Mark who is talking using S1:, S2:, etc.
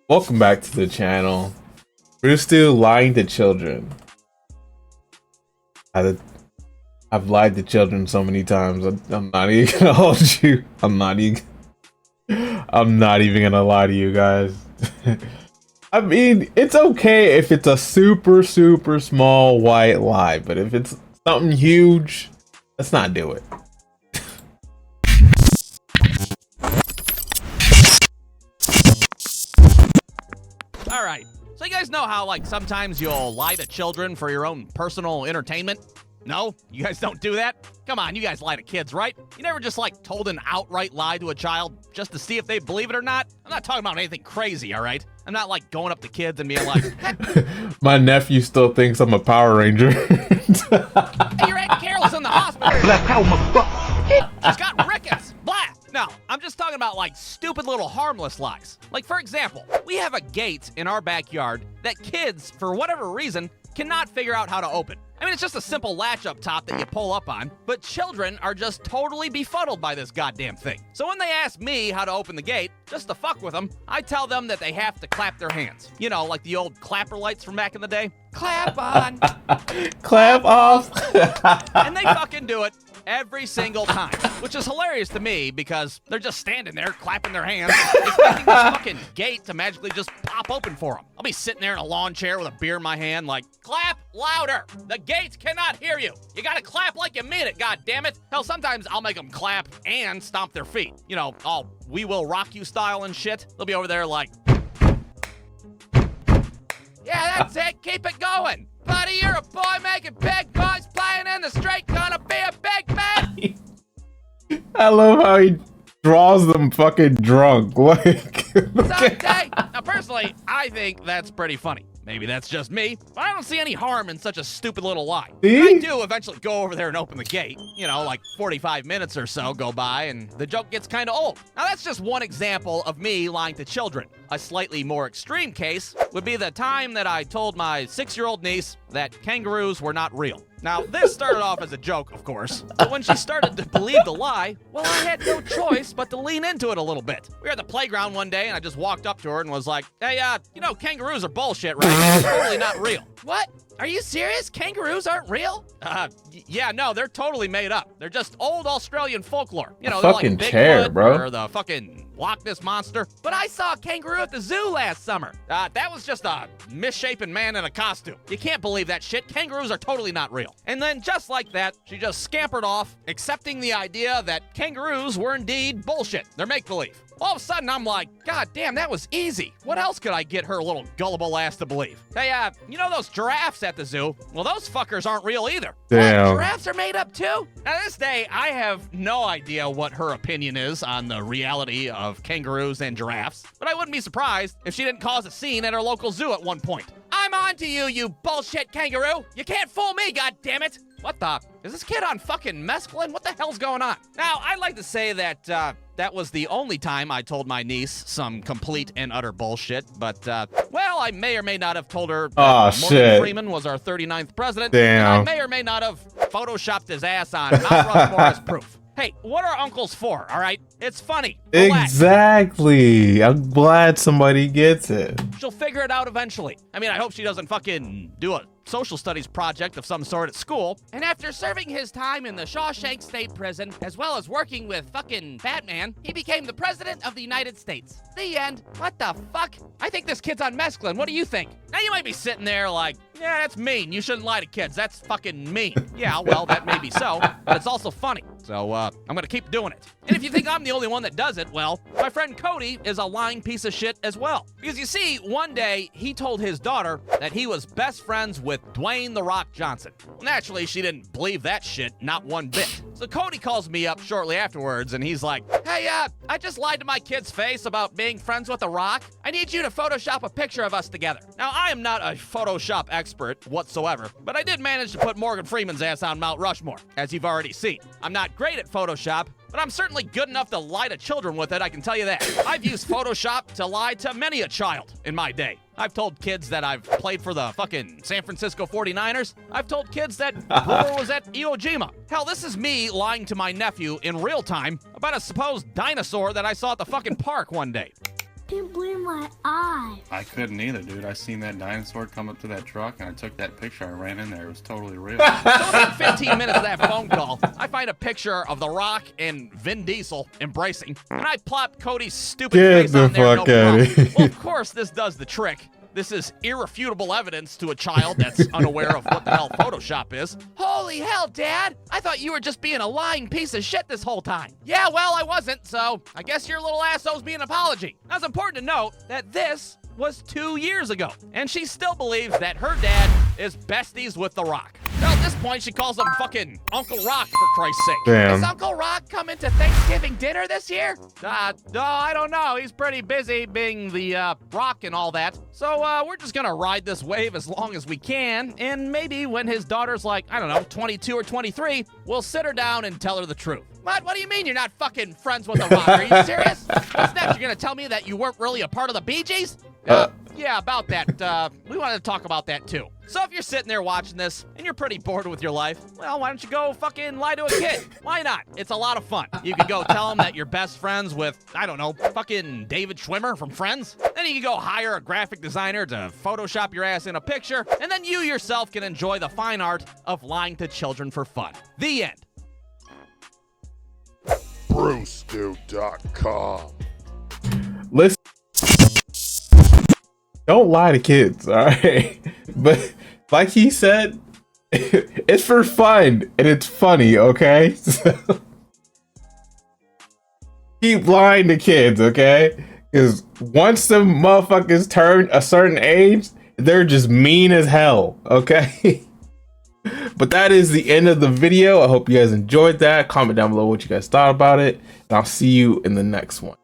S1: Welcome back to the channel. Brewstew lying to children. I've lied to children so many times. I'm not even gonna hold you. I'm not even gonna lie to you guys. I mean, it's okay if it's a super small white lie, but if it's something huge, let's not do it.
S2: All right, so you guys know how, like, sometimes you'll lie to children for your own personal entertainment? No? You guys don't do that? Come on, you guys lie to kids, right? You never just, like, told an outright lie to a child just to see if they believe it or not? I'm not talking about anything crazy, all right? I'm not, like, going up to kids and being like,
S1: My nephew still thinks I'm a Power Ranger.
S2: hey, your Aunt Carol's in the hospital.
S3: Black power, motherfucker.
S2: She's got rickets. Blah. No, I'm just talking about, like, stupid little harmless lies. Like, for example, we have a gate in our backyard that kids, for whatever reason, cannot figure out how to open. I mean, it's just a simple latch up top that you pull up on, but children are just totally befuddled by this goddamn thing. So when they ask me how to open the gate, just to fuck with them, I tell them that they have to clap their hands. You know, like the old clapper lights from back in the day. Clap on.
S1: Clap off.
S2: And they fucking do it every single time, which is hilarious to me because they're just standing there clapping their hands, expecting this fucking gate to magically just pop open for them. I'll be sitting there in a lawn chair with a beer in my hand like, clap louder. The gate cannot hear you. You gotta clap like you mean it, goddammit. Hell, sometimes I'll make them clap and stomp their feet. You know, all We Will Rock You style and shit. They'll be over there like, yeah, that's it. Keep it going. Buddy, you're a boy making big noise, playing in the street, gonna be a big man.
S1: I love how he draws them fucking drunk. Like,
S2: Someday. Now, personally, I think that's pretty funny. Maybe that's just me, but I don't see any harm in such a stupid little lie.
S1: See?
S2: I do eventually go over there and open the gate. You know, like 45 minutes or so go by and the joke gets kind of old. Now, that's just one example of me lying to children. A slightly more extreme case would be the time that I told my 6-year-old niece that kangaroos were not real. Now, this started off as a joke, of course, but when she started to believe the lie, well, I had no choice but to lean into it a little bit. We were at the playground one day, and I just walked up to her and was like, hey, you know, kangaroos are bullshit, right? They're totally not real. What? Are you serious? Kangaroos aren't real? Yeah, no, they're totally made up. They're just old Australian folklore. You know, they're like
S1: fucking
S2: Bigfoot
S1: chair, bro.
S2: or the fucking Loch Ness Monster. But I saw a kangaroo at the zoo last summer. That was just a misshapen man in a costume. You can't believe that shit. Kangaroos are totally not real. And then just like that, she just scampered off, accepting the idea that kangaroos were indeed bullshit. They're make-believe. All of a sudden, I'm like, God damn, that was easy. What else could I get her little gullible ass to believe? Hey, you know those giraffes at the zoo? Well, those fuckers aren't real either.
S1: Damn.
S2: What, giraffes are made up too? Now, this day, I have no idea what her opinion is on the reality of kangaroos and giraffes, but I wouldn't be surprised if she didn't cause a scene at our local zoo at one point. I'm on to you, you bullshit kangaroo. You can't fool me, goddammit. What the? Is this kid on fucking mescaline? What the hell's going on? Now, I'd like to say that, that was the only time I told my niece some complete and utter bullshit, but, well, I may or may not have told her that Morgan
S1: shit.
S2: Freeman was our 39th president.
S1: Damn.
S2: And I may or may not have photoshopped his ass on Mount Rushmore as proof. Hey, what are uncles for, all right? It's funny. Relax.
S1: exactly. I'm glad somebody gets it.
S2: She'll figure it out eventually. I mean, I hope she doesn't fucking do a social studies project of some sort at school. And after serving his time in the Shawshank State Prison, as well as working with fucking Batman, he became the President of the United States. The end. What the fuck? I think this kid's on mescaline. What do you think? Now you might be sitting there like, yeah, that's mean. You shouldn't lie to kids. That's fucking mean. Yeah, well, that may be so, but it's also funny. So, I'm gonna keep doing it. And if you think I'm the only one that does it, well, my friend Cody is a lying piece of shit as well. Because you see, one day, he told his daughter that he was best friends with Dwayne "The Rock" Johnson. Well, naturally, she didn't believe that shit, not one bit. So Cody calls me up shortly afterwards, and he's like, hey, I just lied to my kid's face about being friends with The Rock. I need you to Photoshop a picture of us together. Now, I am not a Photoshop expert whatsoever, but I did manage to put Morgan Freeman's ass on Mount Rushmore, as you've already seen. I'm not great at Photoshop, but I'm certainly good enough to lie to children with it, I can tell you that. I've used Photoshop to lie to many a child in my day. I've told kids that I've played for the fucking San Francisco 49ers. I've told kids that Brewer was at Iwo Jima. Hell, this is me lying to my nephew in real time about a supposed dinosaur that I saw at the fucking park one day.
S4: Can't believe my eye.
S5: I couldn't either, dude. I seen that dinosaur come up to that truck, and I took that picture. I ran in there. It was totally real.
S2: So within 15 minutes of that phone call, I find a picture of The Rock and Vin Diesel embracing, and I plop Cody's stupid face on there. No problem. Well, of course, this does the trick. This is irrefutable evidence to a child that's unaware of what the hell Photoshop is. Holy hell, Dad! I thought you were just being a lying piece of shit this whole time. Yeah, well, I wasn't, so I guess your little ass owes me an apology. Now, it's important to note that this was 2 years ago, and she still believes that her dad is besties with The Rock. Now, at this point, she calls him fucking Uncle Rock, for Christ's sake.
S1: Damn.
S2: Is Uncle Rock coming to Thanksgiving dinner this year? No, I don't know. He's pretty busy being the Rock and all that. So, we're just gonna ride this wave as long as we can, and maybe when his daughter's like, I don't know, 22 or 23, we'll sit her down and tell her the truth. What? What do you mean you're not fucking friends with The Rock? Are you serious? What's next? You're gonna tell me that you weren't really a part of the Bee Gees? Yeah, about that. We wanted to talk about that too. So if you're sitting there watching this and you're pretty bored with your life, well, why don't you go fucking lie to a kid? Why not? It's a lot of fun. You can go tell them that you're best friends with, I don't know, fucking David Schwimmer from Friends. Then you can go hire a graphic designer to Photoshop your ass in a picture, and then you yourself can enjoy the fine art of lying to children for fun. The end.
S3: Brewstew.com.
S1: Listen, don't lie to kids, all right? But like he said, it's for fun and it's funny, okay? So, keep lying to kids, okay? Because once some motherfuckers turn a certain age, they're just mean as hell, okay? But that is the end of the video. I hope you guys enjoyed that. Comment down below what you guys thought about it, and I'll see you in the next one.